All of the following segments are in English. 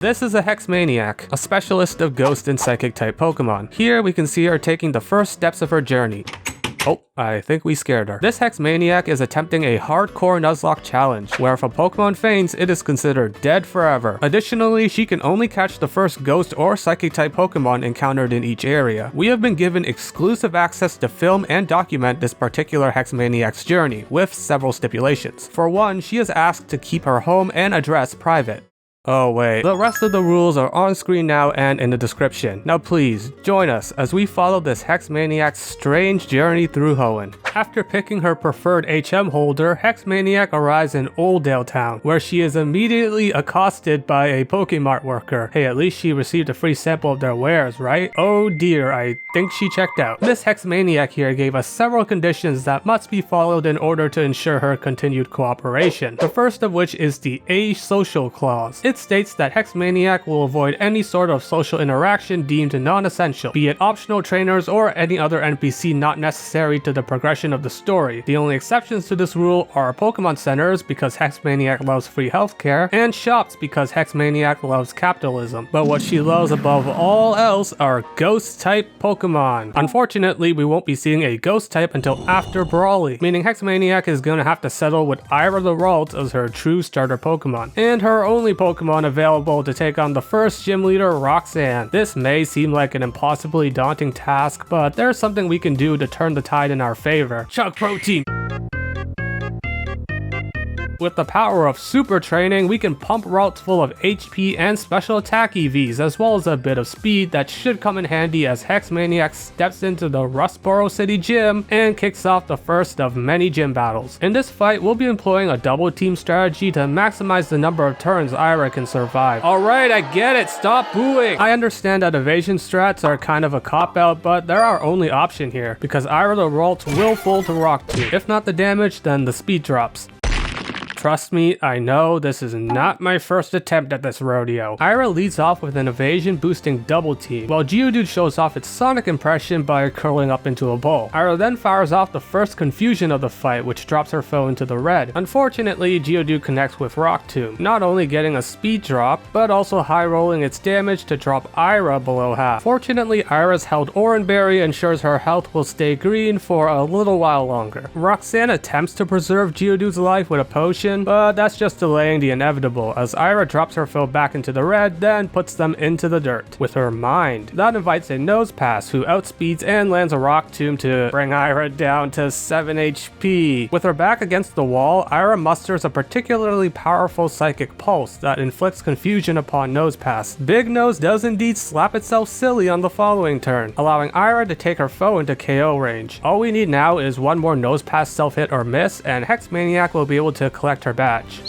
This is a Hex Maniac, a specialist of ghost and psychic type Pokemon. Here we can see her taking the first steps of her journey. Oh, I think we scared her. This Hex Maniac is attempting a hardcore Nuzlocke challenge, where if a Pokemon faints, it is considered dead forever. Additionally, she can only catch the first ghost or psychic type Pokemon encountered in each area. We have been given exclusive access to film and document this particular Hex Maniac's journey, with several stipulations. For one, she is asked to keep her home and address private. Oh wait, the rest of the rules are on screen now and in the description. Now please, join us as we follow this Hex Maniac's strange journey through Hoenn. After picking her preferred HM holder, Hex Maniac arrives in Oldale Town, where she is immediately accosted by a Pokemart worker. Hey, at least she received a free sample of their wares, right? Oh dear, I think she checked out. This Hex Maniac here gave us several conditions that must be followed in order to ensure her continued cooperation. The first of which is the Asocial Clause. It states that Hex Maniac will avoid any sort of social interaction deemed non-essential, be it optional trainers or any other NPC not necessary to the progression of the story. The only exceptions to this rule are Pokemon centers because Hex Maniac loves free healthcare, and shops because Hex Maniac loves capitalism. But what she loves above all else are ghost type Pokemon. Unfortunately, we won't be seeing a ghost type until after Brawly, meaning Hex Maniac is gonna have to settle with Ira the Ralt as her true starter Pokemon, and her only Pokemon available to take on the first gym leader, Roxanne. This may seem like an impossibly daunting task, but there's something we can do to turn the tide in our favor. Chug protein! With the power of super training, we can pump routes full of HP and special attack EVs, as well as a bit of speed that should come in handy as Hex Maniac steps into the Rustboro City Gym and kicks off the first of many gym battles. In this fight, we'll be employing a double team strategy to maximize the number of turns Ira can survive. Alright, I get it, stop booing! I understand that evasion strats are kind of a cop-out, but they're our only option here, because Ira the Ralt will full to Rock Tomb. If not the damage, then the speed drops. Trust me, I know this is not my first attempt at this rodeo. Ira leads off with an evasion boosting double team, while Geodude shows off its sonic impression by curling up into a ball. Ira then fires off the first confusion of the fight, which drops her foe into the red. Unfortunately, Geodude connects with Rock Tomb, not only getting a speed drop, but also high rolling its damage to drop Ira below half. Fortunately, Ira's held Oran Berry ensures her health will stay green for a little while longer. Roxanne attempts to preserve Geodude's life with a potion, but that's just delaying the inevitable as Ira drops her foe back into the red, then puts them into the dirt with her mind. That invites a Nose Pass, who outspeeds and lands a Rock Tomb to bring Ira down to 7 HP. With her back against the wall, Ira musters a particularly powerful Psychic Pulse that inflicts confusion upon Nose Pass. Big Nose does indeed slap itself silly on the following turn, allowing Ira to take her foe into KO range. All we need now is one more Nose Pass self-hit or miss, and Hex Maniac will be able to collect her badge.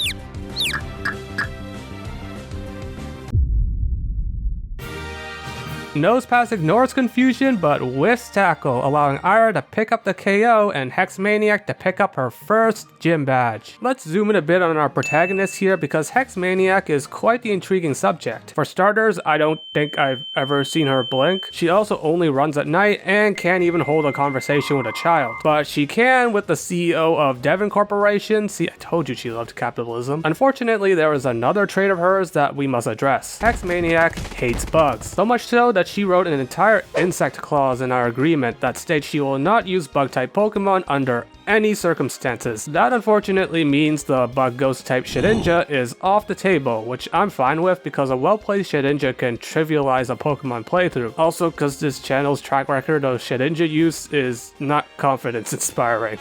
Nose Pass ignores confusion but whiffs tackle, allowing Ira to pick up the KO and Hex Maniac to pick up her first gym badge. Let's zoom in a bit on our protagonist here because Hex Maniac is quite the intriguing subject. For starters, I don't think I've ever seen her blink. She also only runs at night and can't even hold a conversation with a child. But she can with the CEO of Devon Corporation. See, I told you she loved capitalism. Unfortunately, there is another trait of hers that we must address. Hex Maniac hates bugs. So much so that she wrote an entire insect clause in our agreement that states she will not use bug-type Pokemon under any circumstances. That unfortunately means the bug ghost type Shedinja is off the table, which I'm fine with because a well-played Shedinja can trivialize a Pokemon playthrough. Also because this channel's track record of Shedinja use is not confidence inspiring.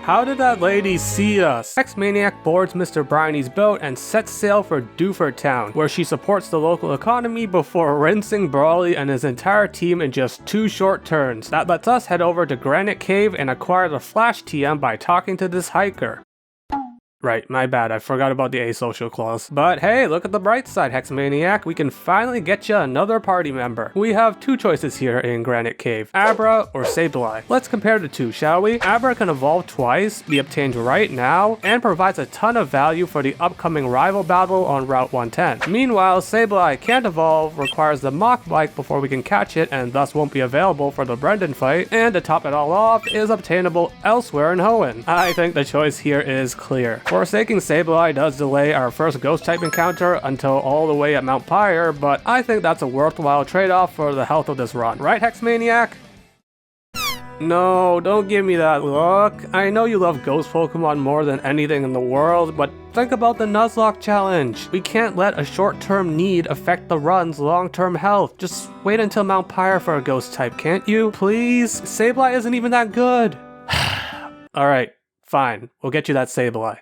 How did that lady see us? Hex Maniac boards Mr. Briney's boat and sets sail for Dewford Town, where she supports the local economy before rinsing Brawly and his entire team in just 2 short turns. That lets us head over to Granite Cave and acquire the Flash TM by talking to this hiker. Right, my bad, I forgot about the Asocial Clause. But hey, look at the bright side, Hex Maniac, we can finally get you another party member. We have 2 choices here in Granite Cave, Abra or Sableye. Let's compare the 2, shall we? Abra can evolve twice, be obtained right now, and provides a ton of value for the upcoming rival battle on Route 110. Meanwhile, Sableye can't evolve, requires the Mach Bike before we can catch it, and thus won't be available for the Brendan fight, and to top it all off, is obtainable elsewhere in Hoenn. I think the choice here is clear. Forsaking Sableye does delay our first Ghost-type encounter until all the way at Mount Pyre, but I think that's a worthwhile trade-off for the health of this run. Right, Hex Maniac? No, don't give me that look. I know you love Ghost Pokemon more than anything in the world, but think about the Nuzlocke challenge. We can't let a short-term need affect the run's long-term health. Just wait until Mount Pyre for a Ghost type, can't you? Please? Sableye isn't even that good. Alright, fine. We'll get you that Sableye.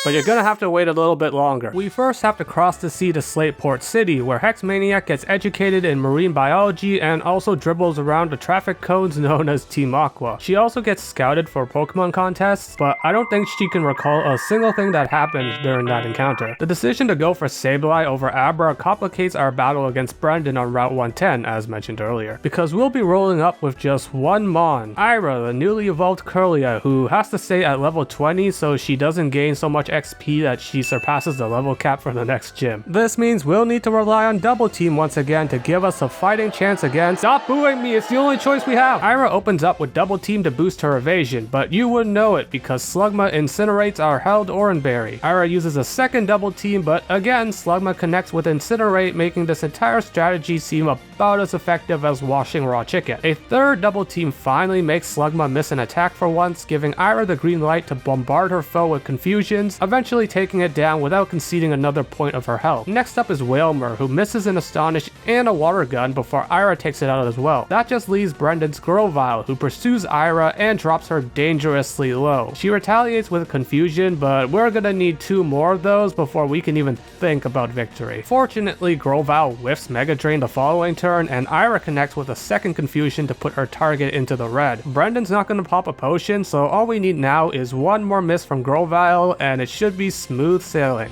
But you're gonna have to wait a little bit longer. We first have to cross the sea to Slateport City, where Hex Maniac gets educated in marine biology and also dribbles around the traffic cones known as Team Aqua. She also gets scouted for Pokemon contests, but I don't think she can recall a single thing that happened during that encounter. The decision to go for Sableye over Abra complicates our battle against Brendan on Route 110, as mentioned earlier, because we'll be rolling up with just one Mon, Ira, the newly evolved Curlia, who has to stay at level 20 so she doesn't gain so much XP that she surpasses the level cap for the next gym. This means we'll need to rely on Double Team once again to give us a fighting chance against— Stop booing me, it's the only choice we have! Ira opens up with Double Team to boost her evasion, but you wouldn't know it because Slugma incinerates our held Oranberry. Ira uses a second Double Team, but again Slugma connects with Incinerate, making this entire strategy seem about as effective as washing raw chicken. A third Double Team finally makes Slugma miss an attack for once, giving Ira the green light to bombard her foe with confusions, eventually taking it down without conceding another point of her health. Next up is Wailmer, who misses an Astonish and a Water Gun before Ira takes it out as well. That just leaves Brendan's Grovyle, who pursues Ira and drops her dangerously low. She retaliates with Confusion, but we're gonna need 2 more of those before we can even think about victory. Fortunately, Grovyle whiffs Mega Drain the following turn, and Ira connects with a second Confusion to put her target into the red. Brendan's not gonna pop a potion, so all we need now is one more miss from Grovyle, and it should be smooth sailing.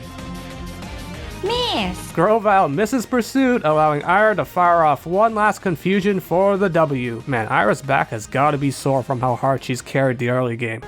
Miss! Grovyle misses pursuit, allowing Ira to fire off one last Confusion for the W. Man, Ira's back has gotta be sore from how hard she's carried the early game.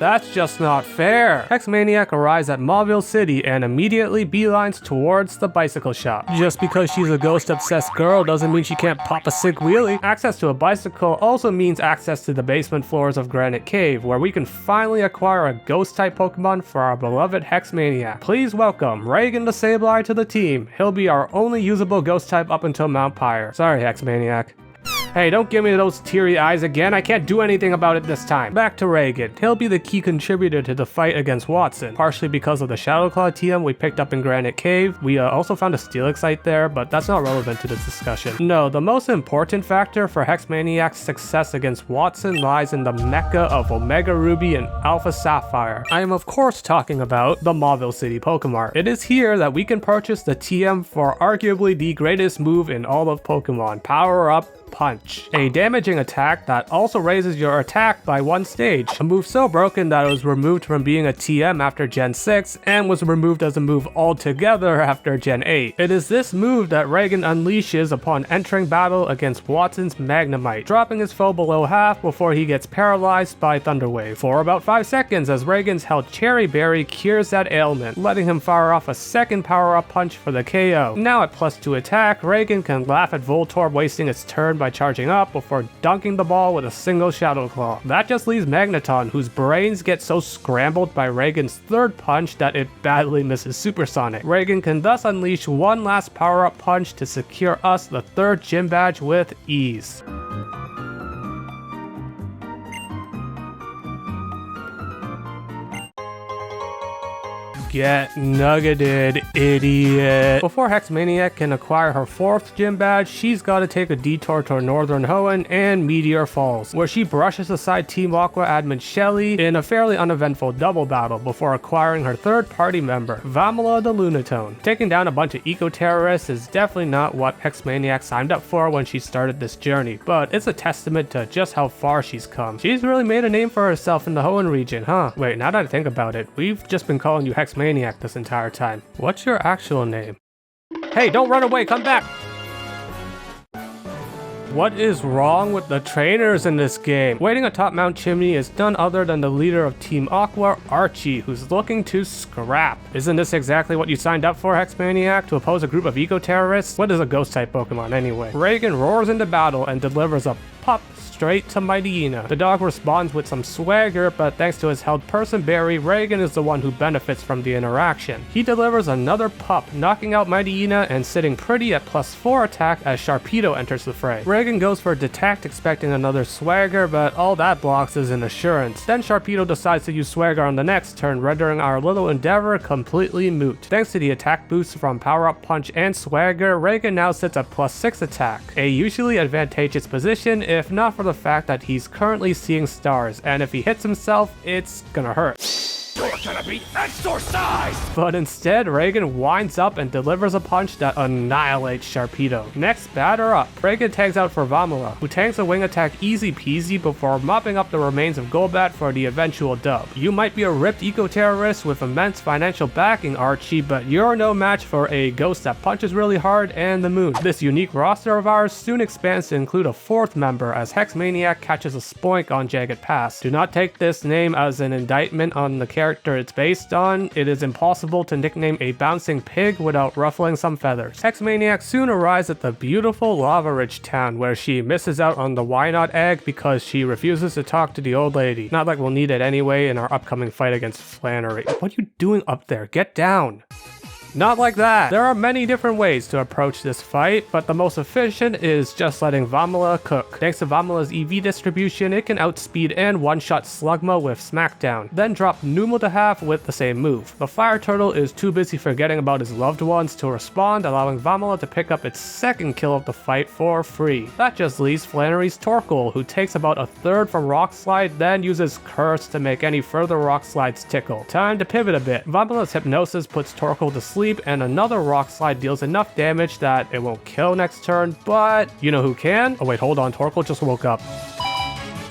That's just not fair. Hex Maniac arrives at Mauville City and immediately beelines towards the bicycle shop. Just because she's a ghost-obsessed girl doesn't mean she can't pop a sick wheelie. Access to a bicycle also means access to the basement floors of Granite Cave, where we can finally acquire a ghost-type Pokemon for our beloved Hex Maniac. Please welcome Reagan the Sableye to the team. He'll be our only usable ghost-type up until Mount Pyre. Sorry, Hex Maniac. Hey, don't give me those teary eyes again, I can't do anything about it this time. Back to Reagan. He'll be the key contributor to the fight against Watson, partially because of the Shadow Claw TM we picked up in Granite Cave. We also found a Steelixite there, but that's not relevant to this discussion. No, the most important factor for Hex Maniac's success against Watson lies in the mecca of Omega Ruby and Alpha Sapphire. I am of course talking about the Mauville City Pokemon. It is here that we can purchase the TM for arguably the greatest move in all of Pokemon, Power Up Punch, a damaging attack that also raises your attack by 1 stage, a move so broken that it was removed from being a TM after Gen 6 and was removed as a move altogether after Gen 8. It is this move that Reagan unleashes upon entering battle against Watson's Magnemite, dropping his foe below half before he gets paralyzed by Thunder Wave for about 5 seconds as Reagan's held Cherry Berry cures that ailment, letting him fire off a second power-up punch for the KO. Now at +2 attack, Reagan can laugh at Voltorb wasting its turn by charging up before dunking the ball with a single Shadow Claw. That just leaves Magneton, whose brains get so scrambled by Reagan's third punch that it badly misses Supersonic. Reagan can thus unleash one last power-up punch to secure us the 3rd gym badge with ease. Get nuggeted, idiot. Before Hex Maniac can acquire her 4th gym badge, she's gotta take a detour to Northern Hoenn and Meteor Falls, where she brushes aside Team Aqua admin Shelly in a fairly uneventful double battle before acquiring her 3rd party member, Vamala the Lunatone. Taking down a bunch of eco-terrorists is definitely not what Hex Maniac signed up for when she started this journey, but it's a testament to just how far she's come. She's really made a name for herself in the Hoenn region, huh? Wait, now that I think about it, we've just been calling you Hex Maniac this entire time. What's your actual name? Hey, don't run away, come back! What is wrong with the trainers in this game? Waiting atop Mount Chimney is none other than the leader of Team Aqua, Archie, who's looking to scrap. Isn't this exactly what you signed up for, Hex Maniac? To oppose a group of eco-terrorists? What is a ghost-type Pokemon anyway? Reagan roars into battle and delivers a pup straight to Mightyena. The dog responds with some swagger, but thanks to his held person berry, Reagan is the one who benefits from the interaction. He delivers another pup, knocking out Mightyena and sitting pretty at +4 attack as Sharpedo enters the fray. Reagan goes for Detect, expecting another swagger, but all that blocks is an assurance. Then Sharpedo decides to use swagger on the next turn, rendering our little endeavor completely moot. Thanks to the attack boosts from Power Up Punch and swagger, Reagan now sits at +6 attack, a usually advantageous position if not for the fact that he's currently seeing stars, and if he hits himself, it's gonna hurt. You're gonna be exorcised! But instead, Reagan winds up and delivers a punch that annihilates Sharpedo. Next batter up, Reagan tags out for Vamala, who tanks a wing attack easy peasy before mopping up the remains of Golbat for the eventual dub. You might be a ripped eco-terrorist with immense financial backing, Archie, but you're no match for a ghost that punches really hard and the moon. This unique roster of ours soon expands to include a 4th member as Hex Maniac catches a spoink on Jagged Pass. Do not take this name as an indictment on the character it's based on. It is impossible to nickname a bouncing pig without ruffling some feathers. Hex Maniac soon arrives at the beautiful Lava Ridge town, where she misses out on the Wynaut egg because she refuses to talk to the old lady. Not like we'll need it anyway in our upcoming fight against Flannery. What are you doing up there? Get down! Not like that! There are many different ways to approach this fight, but the most efficient is just letting Vamala cook. Thanks to Vamala's EV distribution, it can outspeed and one-shot Slugma with Smackdown, then drop Numel to half with the same move. The Fire Turtle is too busy forgetting about his loved ones to respond, allowing Vamala to pick up its 2nd kill of the fight for free. That just leaves Flannery's Torkoal, who takes about a 1/3 from Rock Slide, then uses Curse to make any further Rock Slides tickle. Time to pivot a bit. Vamala's Hypnosis puts Torkoal to sleep, and another Rock Slide deals enough damage that it won't kill next turn, but you know who can? Oh wait, hold on, Torkoal just woke up.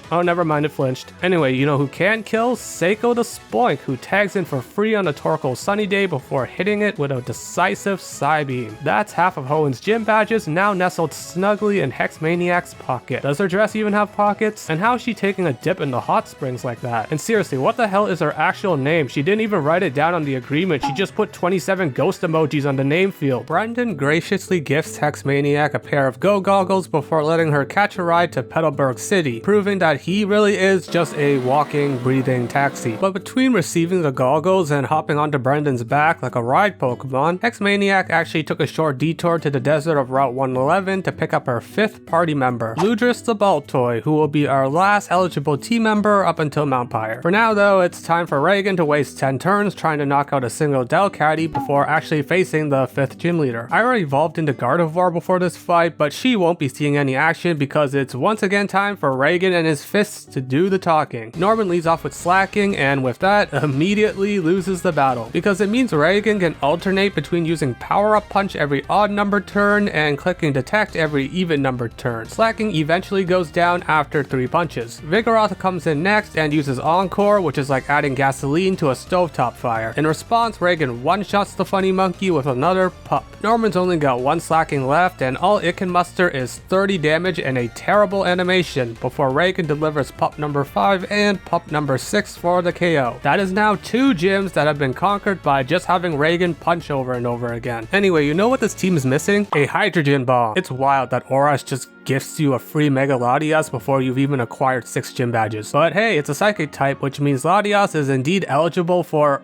Oh, never mind, it flinched. Anyway, you know who can kill? Seiko the Spoink, who tags in for free on a Torkoal sunny day before hitting it with a decisive Psybeam. That's half of Hoenn's gym badges now nestled snugly in Hex Maniac's pocket. Does her dress even have pockets? And how is she taking a dip in the hot springs like that? And seriously, what the hell is her actual name? She didn't even write it down on the agreement. She just put 27 ghost emojis on the name field. Brendan graciously gifts Hex Maniac a pair of Go Goggles before letting her catch a ride to Petalburg City, proving that he really is just a walking, breathing taxi. But between receiving the goggles and hopping onto Brendan's back like a ride Pokemon, Hex Maniac actually took a short detour to the desert of Route 111 to pick up her 5th party member, Ludris the Baltoy, who will be our last eligible team member up until Mount Pyre. For now though, it's time for Reagan to waste 10 turns trying to knock out a single Delcatty before actually facing the 5th gym leader. I already evolved into Gardevoir before this fight, but she won't be seeing any action because it's once again time for Reagan and his fists to do the talking. Norman leads off with Slacking, and with that, immediately loses the battle, because it means Reagan can alternate between using Power Up Punch every odd numbered turn and clicking Detect every even numbered turn. Slacking eventually goes down after 3 punches. Vigoroth comes in next and uses Encore, which is like adding gasoline to a stovetop fire. In response, Reagan one-shots the funny monkey with another pup. Norman's only got 1 Slacking left, and all it can muster is 30 damage and a terrible animation before Reagan delivers pup number 5 and pup number 6 for the KO. That is now 2 gyms that have been conquered by just having Reagan punch over and over again. Anyway, you know what this team is missing? A Hydrogen Bomb. It's wild that Oras just gifts you a free Mega Latias before you've even acquired 6 gym badges. But hey, it's a Psychic type, which means Latias is indeed eligible for...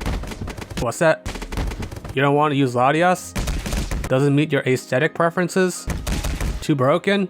What's that? You don't want to use Latias? Doesn't meet your aesthetic preferences? Too broken?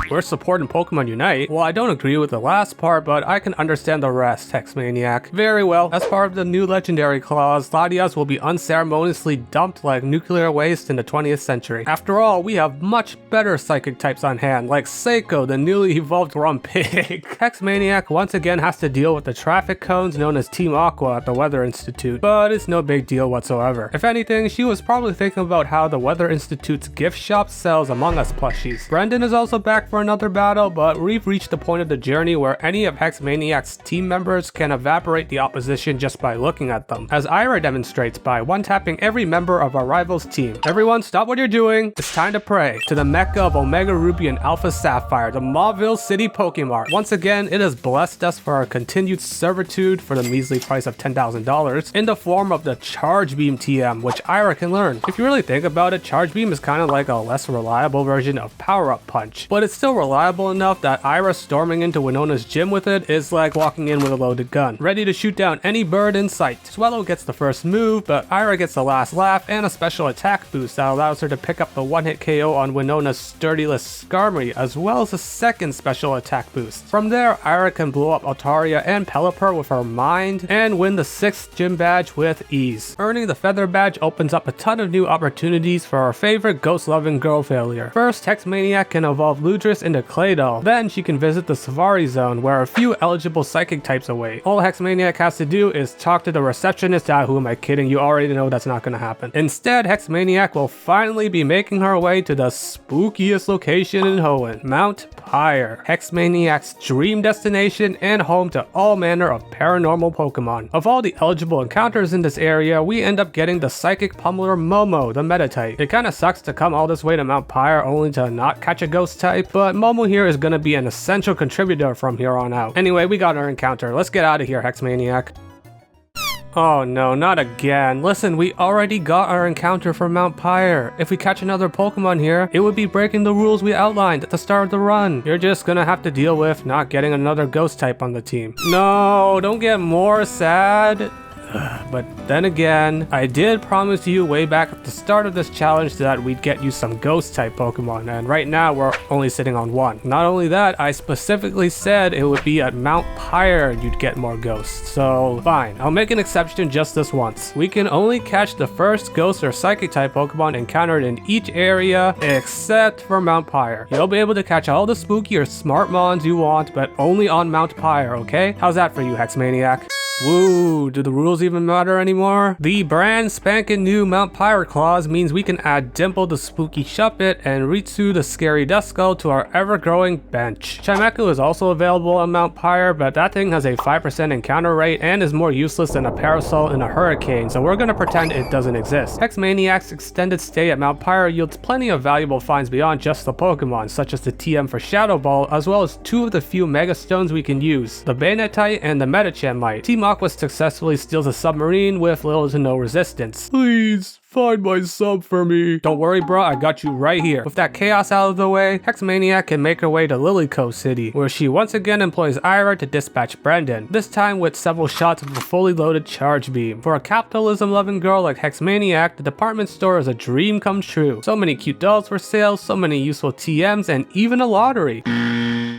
We're supporting Pokemon Unite. Well, I don't agree with the last part, but I can understand the rest, Hex Maniac. Very well. As part of the new legendary clause, Latias will be unceremoniously dumped like nuclear waste in the 20th century. After all, we have much better psychic types on hand, like Seiko, the newly evolved Rumpig. Hex Maniac once again has to deal with the traffic cones known as Team Aqua at the Weather Institute, but it's no big deal whatsoever. If anything, she was probably thinking about how the Weather Institute's gift shop sells Among Us plushies. Brendan is also back back for another battle, but we've reached the point of the journey where any of Hex Maniac's team members can evaporate the opposition just by looking at them, as Ira demonstrates by one-tapping every member of our rival's team. Everyone stop what you're doing, it's time to pray to the Mecca of Omega Ruby and Alpha Sapphire, the Mauville City Pokemon. Once again, it has blessed us for our continued servitude for the measly price of $10,000 in the form of the Charge Beam TM, which Ira can learn. If you really think about it, Charge Beam is kind of like a less reliable version of Power Up Punch, but it's still reliable enough that Ira storming into Winona's gym with it is like walking in with a loaded gun, ready to shoot down any bird in sight. Swellow gets the first move, but Ira gets the last laugh and a special attack boost that allows her to pick up the one-hit KO on Winona's sturdiless Skarmory, as well as a second special attack boost. From there, Ira can blow up Altaria and Pelipper with her mind and win the 6th gym badge with ease. Earning the Feather badge opens up a ton of new opportunities for our favorite ghost-loving girl failure. First, Hex Maniac can evolve Ludris into Claydol, then she can visit the Safari Zone where a few eligible psychic types await. All Hex Maniac has to do is talk to the receptionist. Who am I kidding? You already know that's not gonna happen. Instead, Hex Maniac will finally be making her way to the spookiest location in Hoenn, Mount Pyre, Hex Maniac's dream destination and home to all manner of paranormal Pokemon. Of all the eligible encounters in this area, we end up getting the Psychic Pummeler Momo, the Meta type. It kinda sucks to come all this way to Mount Pyre only to not catch a ghost type, but Momo here is gonna be an essential contributor from here on out. Anyway, we got our encounter. Let's get out of here, Hex Maniac. Oh no, not again. Listen, we already got our encounter from Mount Pyre. If we catch another Pokemon here, it would be breaking the rules we outlined at the start of the run. You're just gonna have to deal with not getting another ghost type on the team. No, don't get more sad. But then again, I did promise you way back at the start of this challenge that we'd get you some ghost type Pokemon, and right now we're only sitting on one. Not only that, I specifically said it would be at Mount Pyre you'd get more ghosts, so fine, I'll make an exception just this once. We can only catch the first ghost or psychic type Pokemon encountered in each area except for Mount Pyre. You'll be able to catch all the spooky or smart mons you want, but only on Mount Pyre, okay? How's that for you, Hex Maniac? Woo, do the rules even matter anymore? The brand spanking new Mount Pyre Clause means we can add Dimple the Spooky Shuppet and Ritsu the Scary Duskull to our ever-growing bench. Chimeku is also available on Mount Pyre, but that thing has a 5% encounter rate and is more useless than a Parasol in a Hurricane, so we're gonna pretend it doesn't exist. Hex Maniac's extended stay at Mount Pyre yields plenty of valuable finds beyond just the Pokemon, such as the TM for Shadow Ball, as well as 2 of the few Mega Stones we can use, the Banetite and the Metachanmite. Team Aqua successfully steals a submarine with little to no resistance. Please, find my sub for me. Don't worry bro, I got you right here. With that chaos out of the way, Hex Maniac can make her way to Lilyco City, where she once again employs Ira to dispatch Brendan, this time with several shots of a fully loaded Charge Beam. For a capitalism-loving girl like Hex Maniac, the department store is a dream come true. So many cute dolls for sale, so many useful TMs, and even a lottery.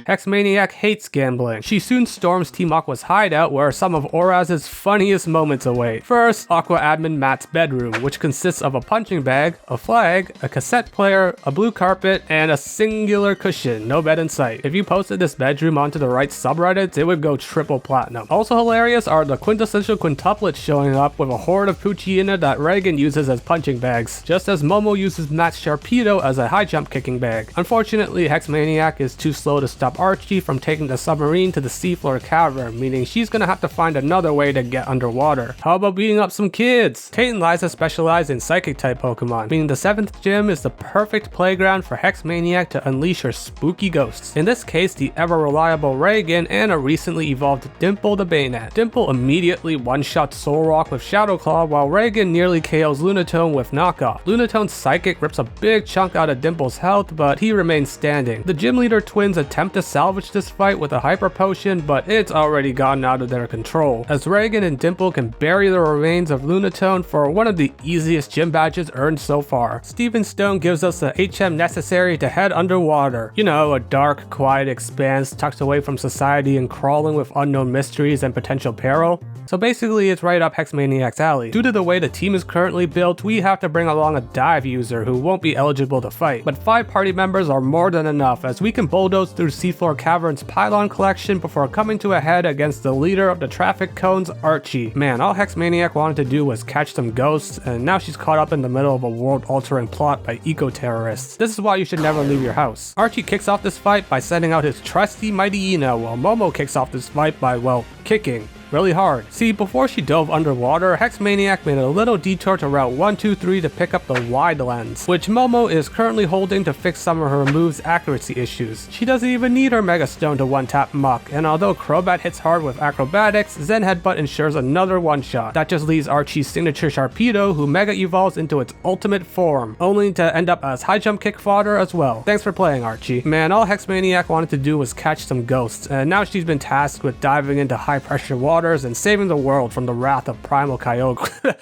Hex Maniac hates gambling. She soon storms Team Aqua's hideout, where some of Oraz's funniest moments await. First, Aqua admin Matt's bedroom, which consists of a punching bag, a flag, a cassette player, a blue carpet, and a singular cushion. No bed in sight. If you posted this bedroom onto the right subreddits, it would go triple platinum. Also hilarious are the quintessential quintuplets showing up with a horde of Poochyena that Reagan uses as punching bags, just as Momo uses Matt's Sharpedo as a high jump kicking bag. Unfortunately, Hex Maniac is too slow to stop Archie from taking the submarine to the seafloor cavern, meaning she's gonna have to find another way to get underwater. How about beating up some kids? Tate and Liza specialize in psychic type Pokemon, meaning the 7th gym is the perfect playground for Hex Maniac to unleash her spooky ghosts. In this case, the ever reliable Reagan and a recently evolved Dimple the Banette. Dimple immediately one-shots Solrock with Shadow Claw, while Reagan nearly KOs Lunatone with Knockoff. Lunatone's psychic rips a big chunk out of Dimple's health, but he remains standing. The gym leader twins attempt to salvage this fight with a hyper potion, but it's already gotten out of their control, as Reagan and Dimple can bury the remains of Lunatone for one of the easiest gym badges earned so far. Steven Stone gives us the HM necessary to head underwater. You know, a dark, quiet expanse tucked away from society and crawling with unknown mysteries and potential peril. So basically, it's right up Hex Maniac's alley. Due to the way the team is currently built, we have to bring along a dive user who won't be eligible to fight, but 5 party members are more than enough, as we can bulldoze through sea Seafloor Caverns Pylon collection before coming to a head against the leader of the traffic cones, Archie. Man, all Hex Maniac wanted to do was catch some ghosts, and now she's caught up in the middle of a world-altering plot by eco-terrorists. This is why you should never leave your house. Archie kicks off this fight by sending out his trusty mighty Eno, while Moomoo kicks off this fight by, well, kicking really hard. See, before she dove underwater, Hex Maniac made a little detour to Route 123 to pick up the wide lens, which Moomoo is currently holding to fix some of her moves' accuracy issues. She doesn't even need her Mega Stone to one-tap Muck, and although Crobat hits hard with acrobatics, Zen Headbutt ensures another one-shot. That just leaves Archie's signature Sharpedo, who Mega Evolves into its ultimate form, only to end up as high jump kick fodder as well. Thanks for playing, Archie. Man, all Hex Maniac wanted to do was catch some ghosts, and now she's been tasked with diving into high-pressure water and saving the world from the wrath of Primal Kyogre.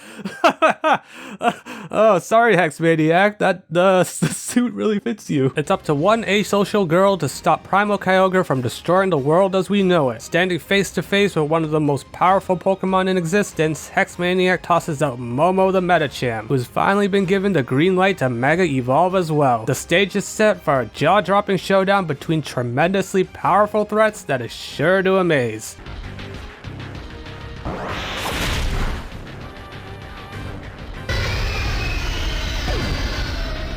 Oh, sorry, Hex Maniac. The suit really fits you. It's up to one asocial girl to stop Primal Kyogre from destroying the world as we know it. Standing face to face with one of the most powerful Pokemon in existence, Hex Maniac tosses out Moomoo the Medicham, who's finally been given the green light to Mega Evolve as well. The stage is set for a jaw-dropping showdown between tremendously powerful threats that is sure to amaze.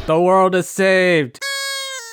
The world is saved!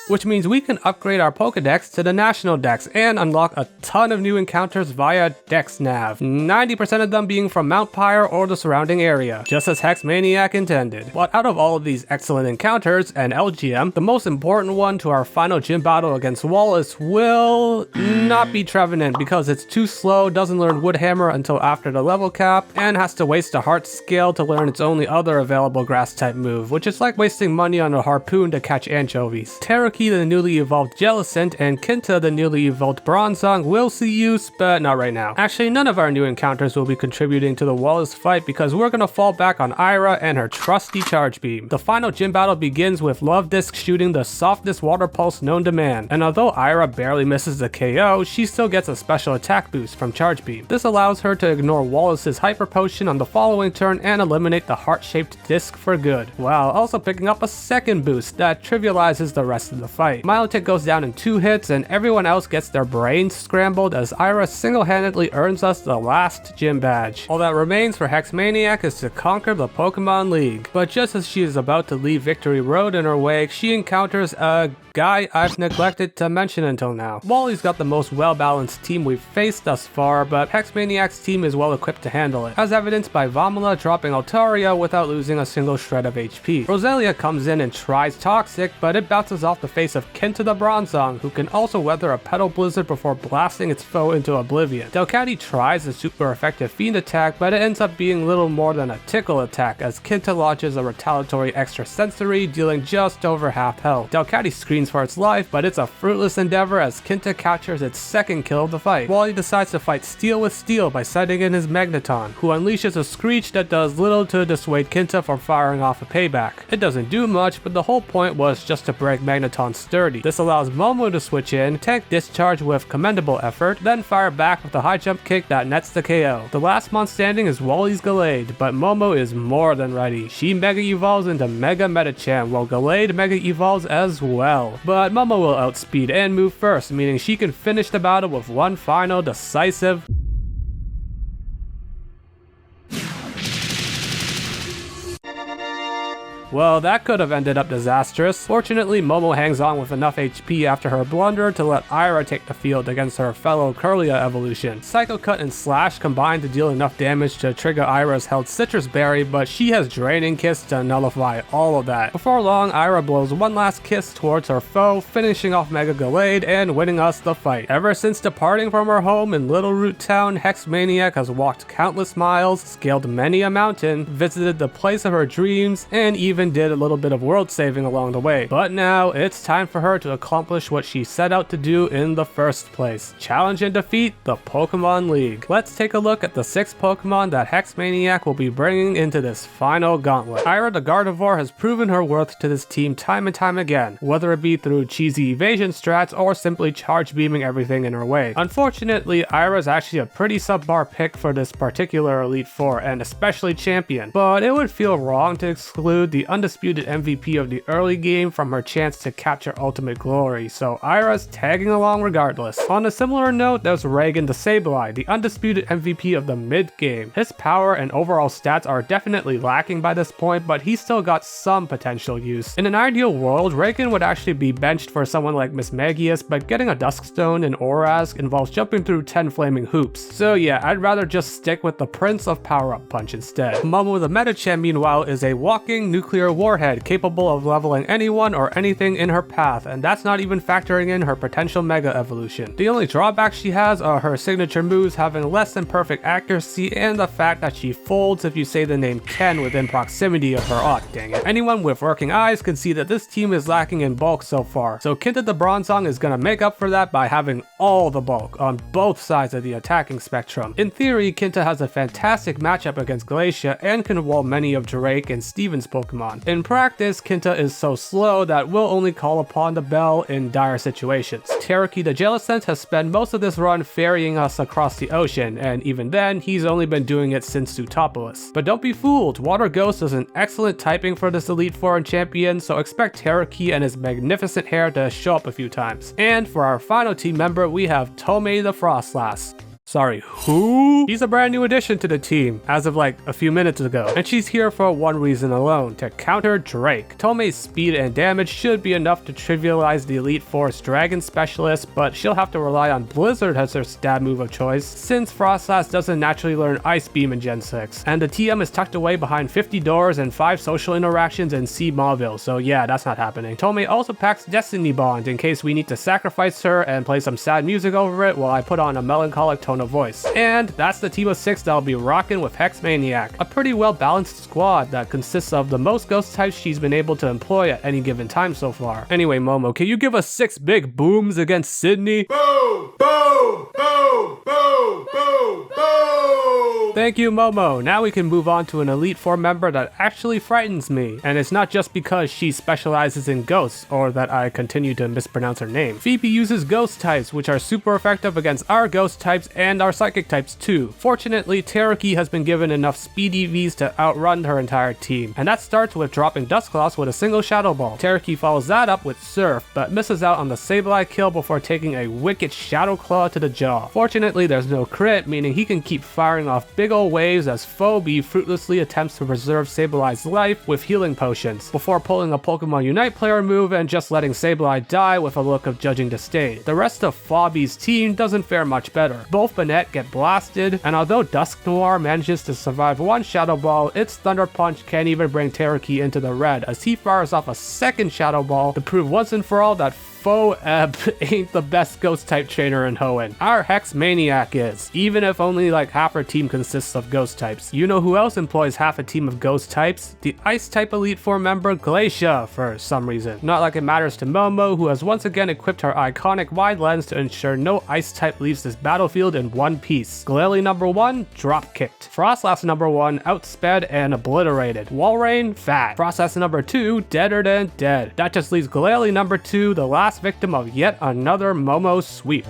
Which means we can upgrade our Pokedex to the National Dex and unlock a ton of new encounters via Dex Nav, 90% of them being from Mount Pyre or the surrounding area, just as Hex Maniac intended. But out of all of these excellent encounters and LGM, the most important one to our final gym battle against Wallace will not be Trevenant because it's too slow, doesn't learn Woodhammer until after the level cap, and has to waste a Heart Scale to learn its only other available grass type move, which is like wasting money on a harpoon to catch anchovies. Terrakill, the newly evolved Jellicent, and Kinta, the newly evolved Bronzong, will see use, but not right now. Actually, none of our new encounters will be contributing to the Wallace fight because we're gonna fall back on Ira and her trusty Charge Beam. The final gym battle begins with Love Disc shooting the softest water pulse known to man, and although Ira barely misses the KO, she still gets a special attack boost from Charge Beam. This allows her to ignore Wallace's Hyper Potion on the following turn and eliminate the heart-shaped disc for good, while also picking up a second boost that trivializes the rest of the fight. Milotic goes down in 2 hits and everyone else gets their brains scrambled as Ira single-handedly earns us the last gym badge. All that remains for Hex Maniac is to conquer the Pokemon League. But just as she is about to leave Victory Road in her wake, she encounters a guy I've neglected to mention until now. Wally's got the most well-balanced team we've faced thus far, but Hex Maniac's team is well equipped to handle it, as evidenced by Vomula dropping Altaria without losing a single shred of HP. Roselia comes in and tries Toxic, but it bounces off the face of Kinta the Bronzong, who can also weather a Petal Blizzard before blasting its foe into oblivion. Delcatty tries a super effective Fiend attack, but it ends up being little more than a tickle attack, as Kinta launches a retaliatory extrasensory, dealing just over half health. Delcatty screams for its life, but it's a fruitless endeavor as Kinta captures its second kill of the fight. Wally decides to fight steel with steel by setting in his Magneton, who unleashes a screech that does little to dissuade Kinta from firing off a payback. It doesn't do much, but the whole point was just to break Magneton sturdy. This allows Moomoo to switch in, tank Discharge with commendable effort, then fire back with a high jump kick that nets the KO. The last mon standing is Wally's Gallade, but Moomoo is more than ready. She Mega Evolves into Mega Medicham, while Gallade Mega Evolves as well. But Moomoo will outspeed and move first, meaning she can finish the battle with one final decisive Well, that could have ended up disastrous. Fortunately, Moomoo hangs on with enough HP after her blunder to let Ira take the field against her fellow Curlia evolution. Psycho Cut and Slash combine to deal enough damage to trigger Ira's held Citrus Berry, but she has Draining Kiss to nullify all of that. Before long, Ira blows one last kiss towards her foe, finishing off Mega Gallade and winning us the fight. Ever since departing from her home in Little Root Town, Hex Maniac has walked countless miles, scaled many a mountain, visited the place of her dreams, and even did a little bit of world saving along the way. But now it's time for her to accomplish what she set out to do in the first place: challenge and defeat the Pokemon League. Let's take a look at the 6 Pokemon that Hex Maniac will be bringing into this final gauntlet. Ira the Gardevoir has proven her worth to this team time and time again, whether it be through cheesy evasion strats or simply charge beaming everything in her way. Unfortunately, Ira is actually a pretty subpar pick for this particular Elite Four and especially Champion, but it would feel wrong to exclude the undisputed MVP of the early game from her chance to capture ultimate glory, so Ira's tagging along regardless. On a similar note, there's Reagan the Sableye, the undisputed MVP of the mid game. His power and overall stats are definitely lacking by this point, but he's still got some potential use. In an ideal world, Reagan would actually be benched for someone like Miss Magius, but getting a Duskstone in Orask involves jumping through 10 flaming hoops. So yeah, I'd rather just stick with the Prince of Power-Up Punch instead. Moomoo the Metachamp, meanwhile, is a walking nuclear warhead capable of leveling anyone or anything in her path, and that's not even factoring in her potential Mega Evolution. The only drawbacks she has are her signature moves having less than perfect accuracy and the fact that she folds if you say the name Ken within proximity of her. Oh, dang it. Anyone with working eyes can see that this team is lacking in bulk so far, so Kinta the Bronzong is gonna make up for that by having all the bulk on both sides of the attacking spectrum. In theory, Kinta has a fantastic matchup against Glacia and can wall many of Drake and Steven's Pokemon. In practice, Kinta is so slow that we'll only call upon the Bell in dire situations. Teraki the Jellicent has spent most of this run ferrying us across the ocean, and even then, he's only been doing it since Zootopolis. But don't be fooled, Water Ghost is an excellent typing for this Elite Four and champion, so expect Teraki and his magnificent hair to show up a few times. And for our final team member, we have Tomei the Frostlass. Sorry, who? She's a brand new addition to the team, as of like a few minutes ago, and she's here for one reason alone, to counter Drake. Tomei's speed and damage should be enough to trivialize the Elite Four's Dragon Specialist, but she'll have to rely on Blizzard as her stab move of choice, since Frostlass doesn't naturally learn Ice Beam in Gen 6, and the TM is tucked away behind 50 doors and 5 social interactions in Sea Mauville, so yeah, that's not happening. Tomei also packs Destiny Bond in case we need to sacrifice her and play some sad music over it while I put on a melancholic tone of voice. And that's the team of 6 that'll be rocking with Hex Maniac, a pretty well balanced squad that consists of the most ghost types she's been able to employ at any given time so far. Anyway, Momo, can you give us 6 big booms against Sydney? Boom! Boom! Boom! Boom! Boom! Boom! Thank you, Momo. Now we can move on to an Elite Four member that actually frightens me, and it's not just because she specializes in ghosts, or that I continue to mispronounce her name. Phoebe uses ghost types, which are super effective against our ghost types and our psychic types too. Fortunately, Teraki has been given enough speed EVs to outrun her entire team, and that starts with dropping Dusclops with a single Shadow Ball. Teraki follows that up with Surf, but misses out on the Sableye kill before taking a wicked Shadow Claw to the jaw. Fortunately, there's no crit, meaning he can keep firing off big ol' waves as Phoebe fruitlessly attempts to preserve Sableye's life with healing potions, before pulling a Pokemon Unite player move and just letting Sableye die with a look of judging disdain. The rest of Phobe's team doesn't fare much better. Both Banette get blasted, and although Dusk Noir manages to survive one Shadow Ball, its Thunder Punch can't even bring Teraki into the red as he fires off a second Shadow Ball to prove once and for all that Ebb ain't the best ghost type trainer in Hoenn. Our Hex Maniac is, even if only like half her team consists of ghost types. You know who else employs half a team of ghost types? The Ice type Elite Four member Glacia, for some reason. Not like it matters to Momo, who has once again equipped her iconic wide lens to ensure no Ice type leaves this battlefield in one piece. Glalie number 1, drop kicked. Frostlass number 1, outsped and obliterated. Walrein, fat. Frostlass number 2, deader than dead. That just leaves Glalie number 2, the last victim of yet another Momo sweep.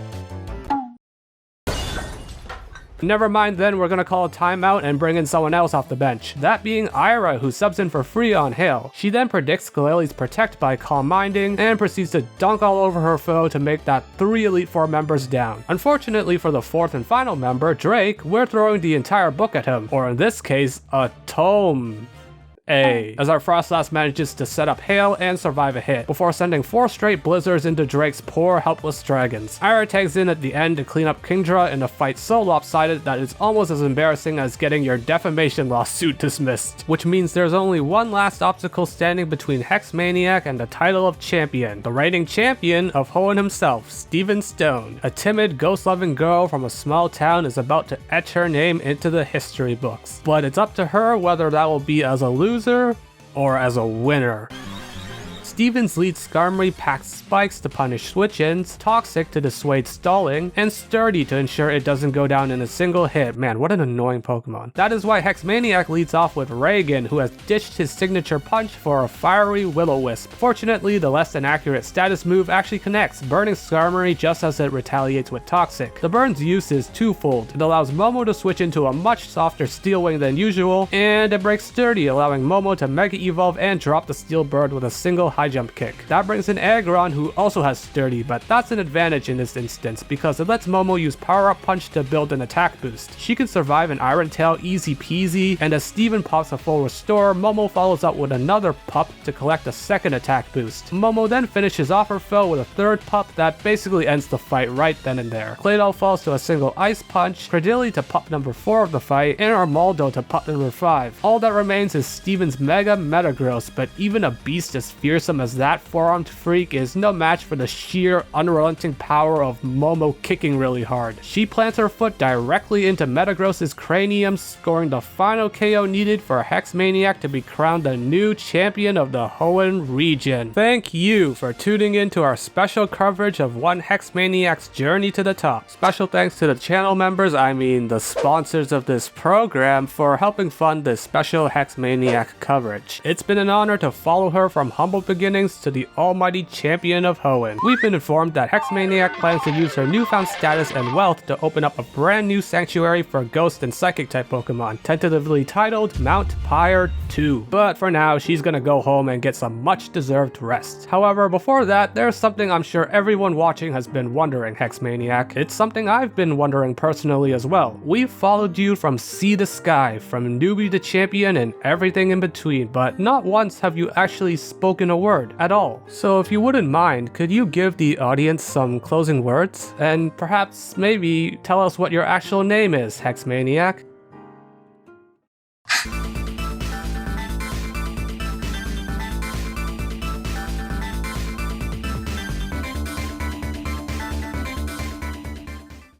Never mind then, we're gonna call a timeout and bring in someone else off the bench. That being Ira, who subs in for free on Hail. She then predicts Glalie's Protect by Calm Minding and proceeds to dunk all over her foe to make that 3 Elite Four members down. Unfortunately for the 4th and final member, Drake, we're throwing the entire book at him, or in this case, a tome. As our Frostlass manages to set up Hail and survive a hit, before sending 4 straight blizzards into Drake's poor, helpless dragons. Ira tags in at the end to clean up Kingdra in a fight so lopsided that it's almost as embarrassing as getting your defamation lawsuit dismissed. Which means there's only one last obstacle standing between Hex Maniac and the title of champion. The reigning champion of Hoenn himself, Steven Stone. A timid, ghost-loving girl from a small town is about to etch her name into the history books. But it's up to her whether that will be as a loser or as a winner. Steven's lead Skarmory packs Spikes to punish switch-ins, Toxic to dissuade stalling, and Sturdy to ensure it doesn't go down in a single hit. Man, what an annoying Pokemon. That is why Hex Maniac leads off with Reagan, who has ditched his signature punch for a fiery Will-O-Wisp. Fortunately, the less than accurate status move actually connects, burning Skarmory just as it retaliates with Toxic. The burn's use is twofold. It allows Moomoo to switch into a much softer Steel Wing than usual, and it breaks Sturdy, allowing Moomoo to Mega Evolve and drop the Steel Bird with a single high jump kick. That brings in Aggron, who also has Sturdy, but that's an advantage in this instance because it lets Moomoo use Power Up Punch to build an attack boost. She can survive an Iron Tail easy peasy, and as Steven pops a full restore, Moomoo follows up with another pup to collect a second attack boost. Moomoo then finishes off her foe with a third pup that basically ends the fight right then and there. Claydol falls to a single Ice Punch, Credilli to pup number 4 of the fight, and Armaldo to pup number 5. All that remains is Steven's Mega Metagross, but even a beast as fearsome as that 4-armed freak is no match for the sheer unrelenting power of Moomoo kicking really hard. She plants her foot directly into Metagross's cranium, scoring the final KO needed for Hex Maniac to be crowned the new champion of the Hoenn region. Thank you for tuning in to our special coverage of one Hex Maniac's journey to the top. Special thanks to the channel members, the sponsors of this program, for helping fund this special Hex Maniac coverage. It's been an honor to follow her from humble beginnings to the almighty champion of Hoenn. We've been informed that Hex Maniac plans to use her newfound status and wealth to open up a brand new sanctuary for Ghost and Psychic type Pokemon, tentatively titled Mount Pyre 2. But for now, she's gonna go home and get some much deserved rest. However, before that, there's something I'm sure everyone watching has been wondering, Hex Maniac. It's something I've been wondering personally as well. We've followed you from sea to sky, from newbie to champion and everything in between, but not once have you actually spoken a word at all. So if you wouldn't mind, could you give the audience some closing words? And perhaps maybe tell us what your actual name is, Hex Maniac?